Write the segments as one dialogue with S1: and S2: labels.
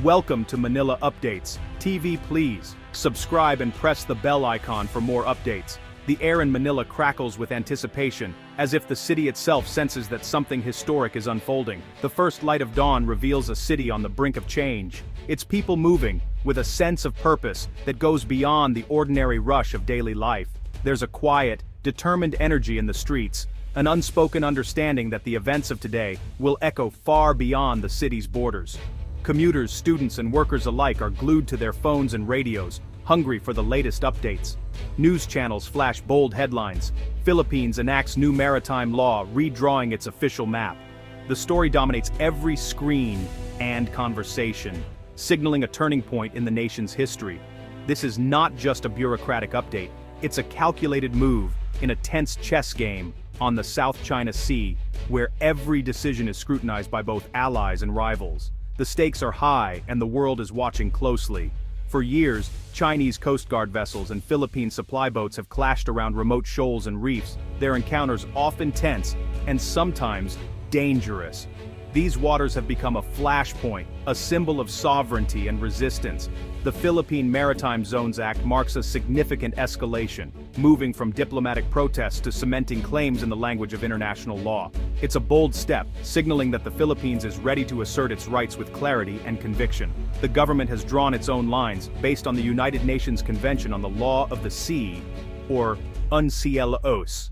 S1: Welcome to Manila Updates. TV, please subscribe and press the bell icon for more updates. The air in Manila crackles with anticipation, as if the city itself senses that something historic is unfolding. The first light of dawn reveals a city on the brink of change. Its people moving, with a sense of purpose that goes beyond the ordinary rush of daily life. There's a quiet, determined energy in the streets, an unspoken understanding that the events of today will echo far beyond the city's borders. Commuters, students, and workers alike are glued to their phones and radios, hungry for the latest updates. News channels flash bold headlines. Philippines enacts new maritime law, redrawing its official map. The story dominates every screen and conversation, signaling a turning point in the nation's history. This is not just a bureaucratic update, it's a calculated move in a tense chess game on the South China Sea, where every decision is scrutinized by both allies and rivals. The stakes are high, and the world is watching closely. For years, Chinese Coast Guard vessels and Philippine supply boats have clashed around remote shoals and reefs, their encounters often tense and sometimes dangerous. These waters have become a flashpoint, a symbol of sovereignty and resistance. The Philippine Maritime Zones Act marks a significant escalation, moving from diplomatic protests to cementing claims in the language of international law. It's a bold step, signaling that the Philippines is ready to assert its rights with clarity and conviction. The government has drawn its own lines, based on the United Nations Convention on the Law of the Sea, or UNCLOS.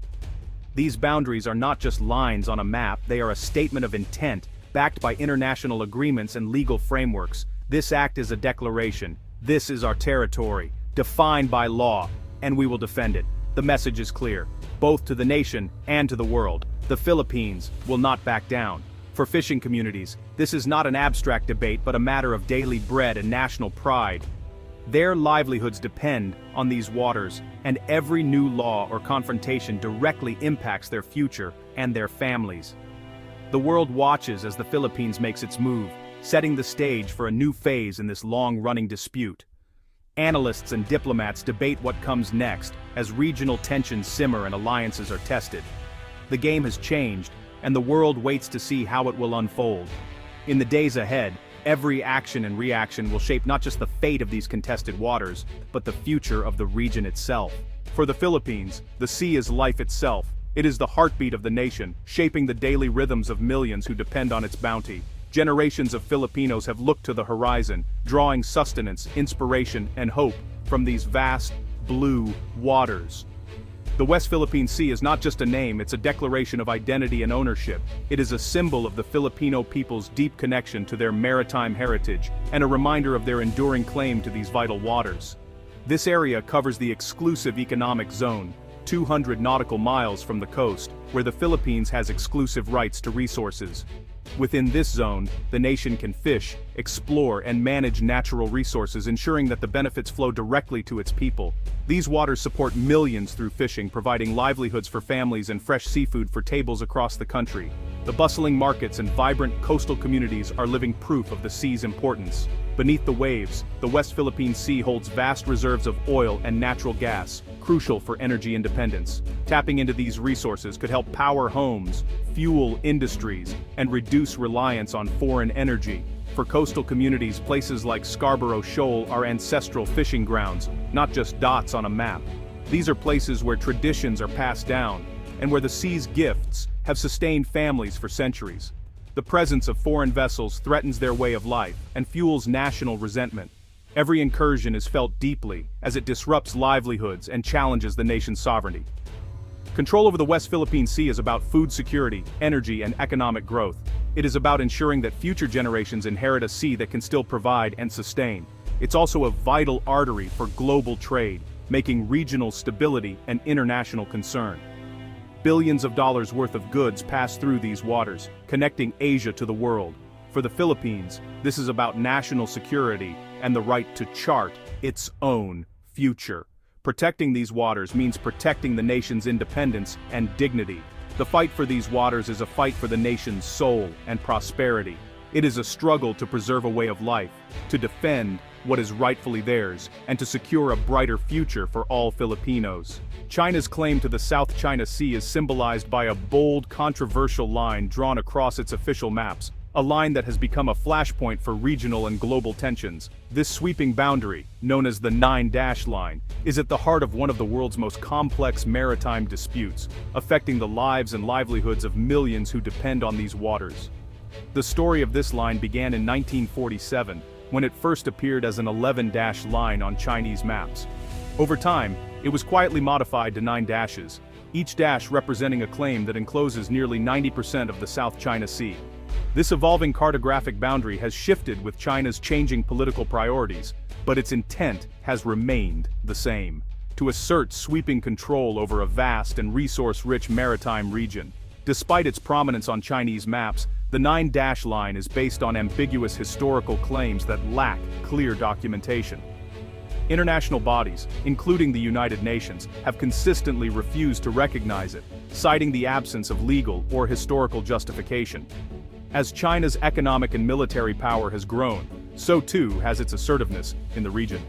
S1: These boundaries are not just lines on a map, they are a statement of intent, backed by international agreements and legal frameworks. This act is a declaration. This is our territory, defined by law, and we will defend it. The message is clear, both to the nation and to the world. The Philippines will not back down. For fishing communities, this is not an abstract debate but a matter of daily bread and national pride. Their livelihoods depend on these waters, and every new law or confrontation directly impacts their future and their families. The world watches as the Philippines makes its move, setting the stage for a new phase in this long-running dispute. Analysts and diplomats debate what comes next, as regional tensions simmer and alliances are tested. The game has changed, and the world waits to see how it will unfold. In the days ahead, every action and reaction will shape not just the fate of these contested waters, but the future of the region itself. For the Philippines, the sea is life itself. It is the heartbeat of the nation, shaping the daily rhythms of millions who depend on its bounty. Generations of Filipinos have looked to the horizon, drawing sustenance, inspiration, and hope from these vast, blue waters. The West Philippine Sea is not just a name, it's a declaration of identity and ownership. It is a symbol of the Filipino people's deep connection to their maritime heritage, and a reminder of their enduring claim to these vital waters. This area covers the exclusive economic zone, 200 nautical miles from the coast, where the Philippines has exclusive rights to resources. Within this zone, the nation can fish, explore, and manage natural resources, ensuring that the benefits flow directly to its people. These waters support millions through fishing, providing livelihoods for families and fresh seafood for tables across the country. The bustling markets and vibrant coastal communities are living proof of the sea's importance. Beneath the waves, the West Philippine Sea holds vast reserves of oil and natural gas, crucial for energy independence. Tapping into these resources could help power homes, fuel industries, and reduce reliance on foreign energy. For coastal communities, places like Scarborough Shoal are ancestral fishing grounds, not just dots on a map. These are places where traditions are passed down, and where the sea's gifts have sustained families for centuries. The presence of foreign vessels threatens their way of life and fuels national resentment. Every incursion is felt deeply, as it disrupts livelihoods and challenges the nation's sovereignty. Control over the West Philippine Sea is about food security, energy, and economic growth. It is about ensuring that future generations inherit a sea that can still provide and sustain. It's also a vital artery for global trade, making regional stability an international concern. Billions of dollars worth of goods pass through these waters, connecting Asia to the world. For the Philippines, this is about national security and the right to chart its own future. Protecting these waters means protecting the nation's independence and dignity. The fight for these waters is a fight for the nation's soul and prosperity. It is a struggle to preserve a way of life, to defend what is rightfully theirs, and to secure a brighter future for all Filipinos. China's claim to the South China Sea is symbolized by a bold, controversial line drawn across its official maps, a line that has become a flashpoint for regional and global tensions. This sweeping boundary, known as the Nine-Dash Line, is at the heart of one of the world's most complex maritime disputes, affecting the lives and livelihoods of millions who depend on these waters. The story of this line began in 1947, when it first appeared as an 11-dash line on Chinese maps. Over time, it was quietly modified to 9 dashes, each dash representing a claim that encloses nearly 90% of the South China Sea. This evolving cartographic boundary has shifted with China's changing political priorities, but its intent has remained the same: to assert sweeping control over a vast and resource-rich maritime region. Despite its prominence on Chinese maps, the Nine-Dash Line is based on ambiguous historical claims that lack clear documentation. International bodies, including the United Nations, have consistently refused to recognize it, citing the absence of legal or historical justification. As China's economic and military power has grown, so too has its assertiveness in the region.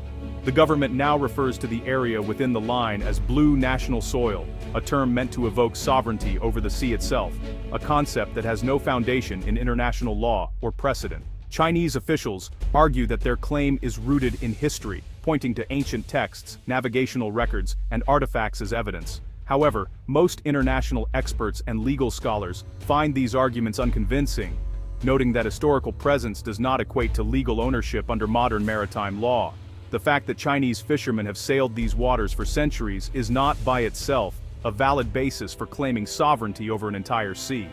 S1: The government now refers to the area within the line as blue national soil, a term meant to evoke sovereignty over the sea itself, a concept that has no foundation in international law or precedent. Chinese officials argue that their claim is rooted in history, pointing to ancient texts, navigational records, and artifacts as evidence. However, most international experts and legal scholars find these arguments unconvincing, noting that historical presence does not equate to legal ownership under modern maritime law. The fact that Chinese fishermen have sailed these waters for centuries is not by itself a valid basis for claiming sovereignty over an entire sea.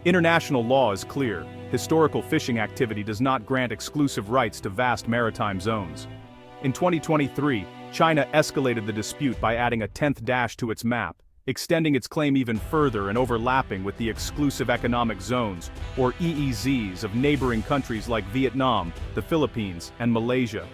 S1: International law is clear: historical fishing activity does not grant exclusive rights to vast maritime zones. In 2023, China escalated the dispute by adding a 10th dash to its map, extending its claim even further and overlapping with the exclusive economic zones, or EEZs, of neighboring countries like Vietnam, the Philippines, and Malaysia.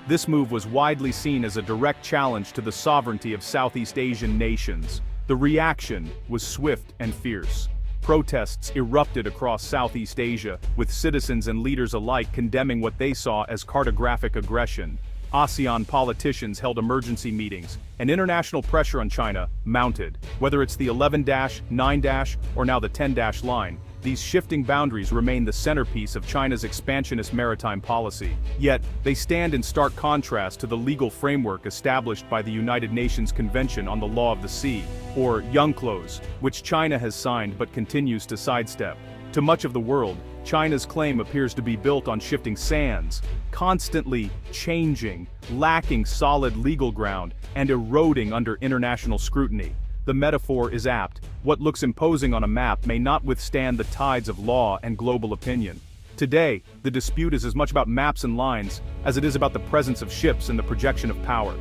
S1: This move was widely seen as a direct challenge to the sovereignty of Southeast Asian nations. The reaction was swift and fierce. Protests erupted across Southeast Asia, with citizens and leaders alike condemning what they saw as cartographic aggression. ASEAN politicians held emergency meetings, and international pressure on China mounted. Whether it's the 11-dash, 9-dash, or now the 10-dash line, these shifting boundaries remain the centerpiece of China's expansionist maritime policy. Yet, they stand in stark contrast to the legal framework established by the United Nations Convention on the Law of the Sea, or UNCLOS, which China has signed but continues to sidestep. To much of the world, China's claim appears to be built on shifting sands, constantly changing, lacking solid legal ground, and eroding under international scrutiny. The metaphor is apt: what looks imposing on a map may not withstand the tides of law and global opinion. Today, the dispute is as much about maps and lines as it is about the presence of ships and the projection of power.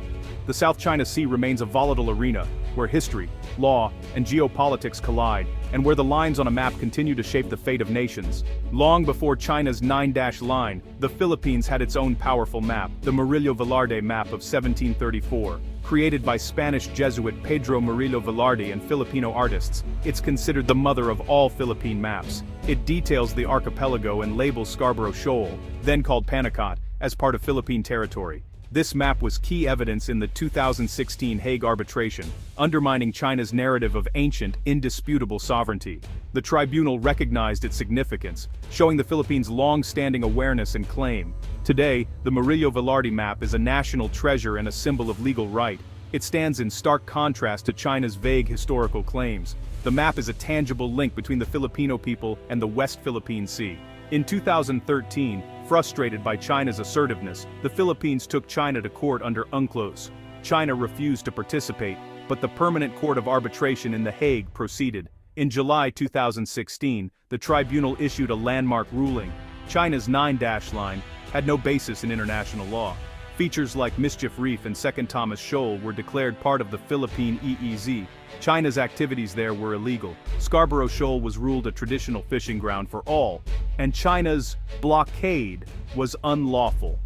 S1: The South China Sea remains a volatile arena, where history, law, and geopolitics collide, and where the lines on a map continue to shape the fate of nations. Long before China's 9-dash line, the Philippines had its own powerful map, the Murillo Velarde map of 1734. Created by Spanish Jesuit Pedro Murillo Velarde and Filipino artists, it's considered the mother of all Philippine maps. It details the archipelago and labels Scarborough Shoal, then called Panacot, as part of Philippine territory. This map was key evidence in the 2016 Hague arbitration, undermining China's narrative of ancient, indisputable sovereignty. The tribunal recognized its significance, showing the Philippines' long-standing awareness and claim. Today, the Murillo Velarde map is a national treasure and a symbol of legal right. It stands in stark contrast to China's vague historical claims. The map is a tangible link between the Filipino people and the West Philippine Sea. In 2013, frustrated by China's assertiveness, the Philippines took China to court under UNCLOS. China refused to participate, but the Permanent Court of Arbitration in The Hague proceeded. In July 2016, the tribunal issued a landmark ruling: China's 9-dash line had no basis in international law. Features like Mischief Reef and Second Thomas Shoal were declared part of the Philippine EEZ. China's activities there were illegal. Scarborough Shoal was ruled a traditional fishing ground for all, and China's blockade was unlawful.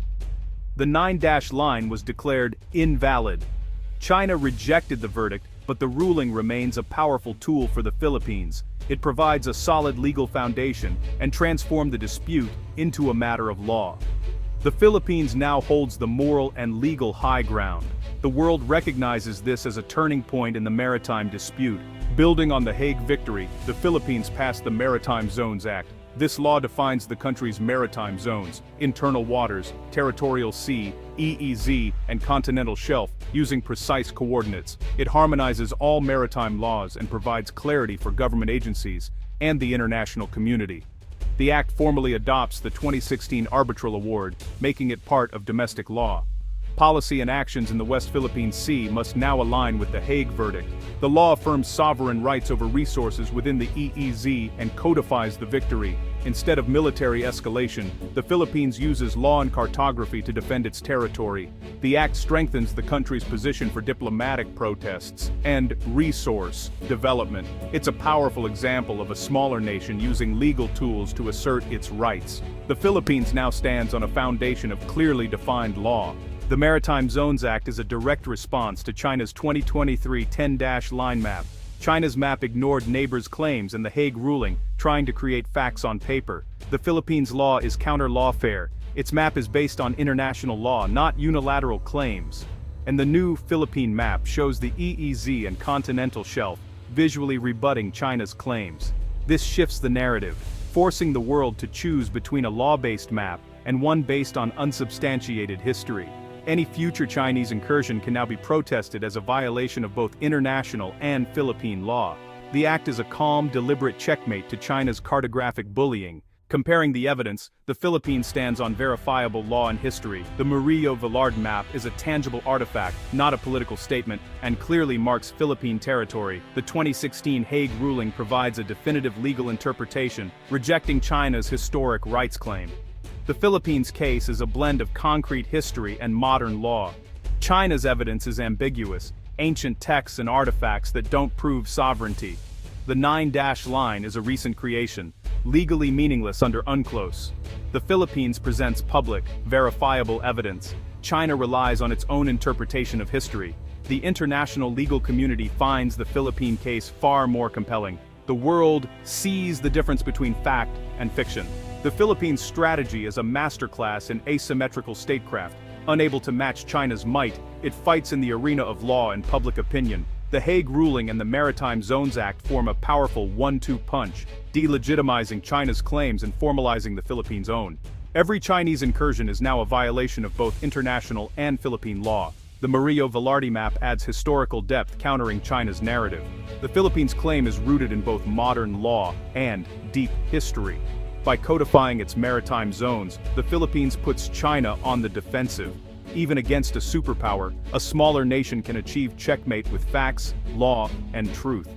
S1: The 9-dash line was declared invalid. China rejected the verdict, but the ruling remains a powerful tool for the Philippines. It provides a solid legal foundation and transformed the dispute into a matter of law. The Philippines now holds the moral and legal high ground. The world recognizes this as a turning point in the maritime dispute. Building on the Hague victory, the Philippines passed the Maritime Zones Act, This law defines the country's maritime zones, internal waters, territorial sea, EEZ, and continental shelf, using precise coordinates. It harmonizes all maritime laws and provides clarity for government agencies and the international community. The act formally adopts the 2016 Arbitral Award, making it part of domestic law. Policy and actions in the West Philippine Sea must now align with the Hague verdict. The law affirms sovereign rights over resources within the EEZ and codifies the victory. Instead of military escalation, the Philippines uses law and cartography to defend its territory. The act strengthens the country's position for diplomatic protests and resource development. It's a powerful example of a smaller nation using legal tools to assert its rights. The Philippines now stands on a foundation of clearly defined law. The Maritime Zones Act is a direct response to China's 2023 10-line map. China's map ignored neighbors' claims and the Hague ruling, trying to create facts on paper. The Philippines' law is counter-lawfare. Its map is based on international law, not unilateral claims. And the new Philippine map shows the EEZ and continental shelf, visually rebutting China's claims. This shifts the narrative, forcing the world to choose between a law-based map and one based on unsubstantiated history. Any future Chinese incursion can now be protested as a violation of both international and Philippine law. The act is a calm, deliberate checkmate to China's cartographic bullying. Comparing the evidence, the Philippines stands on verifiable law and history. The Murillo-Villard map is a tangible artifact, not a political statement, and clearly marks Philippine territory. The 2016 Hague ruling provides a definitive legal interpretation, rejecting China's historic rights claim. The Philippines' case is a blend of concrete history and modern law. China's evidence is ambiguous, ancient texts and artifacts that don't prove sovereignty. The 9-line is a recent creation, legally meaningless under UNCLOS. The Philippines presents public, verifiable evidence. China relies on its own interpretation of history. The international legal community finds the Philippine case far more compelling. The world sees the difference between fact and fiction. The Philippines' strategy is a masterclass in asymmetrical statecraft. Unable to match China's might, it fights in the arena of law and public opinion. The Hague ruling and the Maritime Zones Act form a powerful one-two punch, delegitimizing China's claims and formalizing the Philippines' own. Every Chinese incursion is now a violation of both international and Philippine law. The Murillo-Villard map adds historical depth, countering China's narrative. The Philippines' claim is rooted in both modern law and deep history. By codifying its maritime zones, the Philippines puts China on the defensive. Even against a superpower, a smaller nation can achieve checkmate with facts, law, and truth.